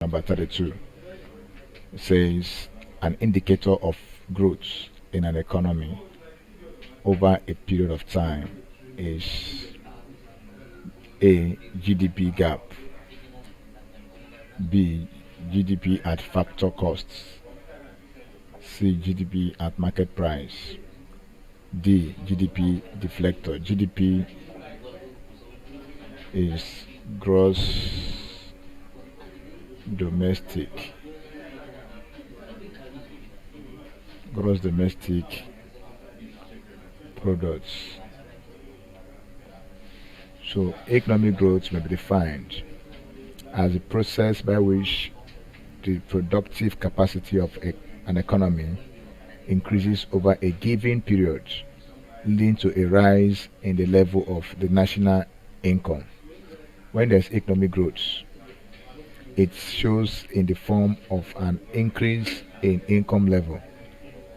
Number 32 says an indicator of growth in an economy over a period of time is A. GDP gap, B. GDP at factor costs, C. GDP at market price, D. GDP deflector. GDP is domestic gross domestic products. So economic growth may be defined as a process by which the productive capacity of an economy increases over a given period, leading to a rise in the level of the national income. When there's economic growth, it shows in the form of an increase in income level,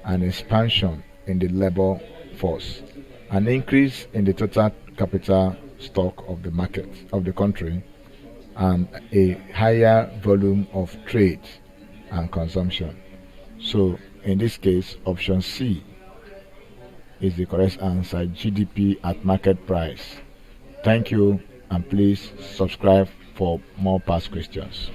an expansion in the labor force, an increase in the total capital stock of the market of the country, and a higher volume of trade and consumption. So, in this case, option C is the correct answer, GDP at market price. Thank you, and please subscribe for more past questions.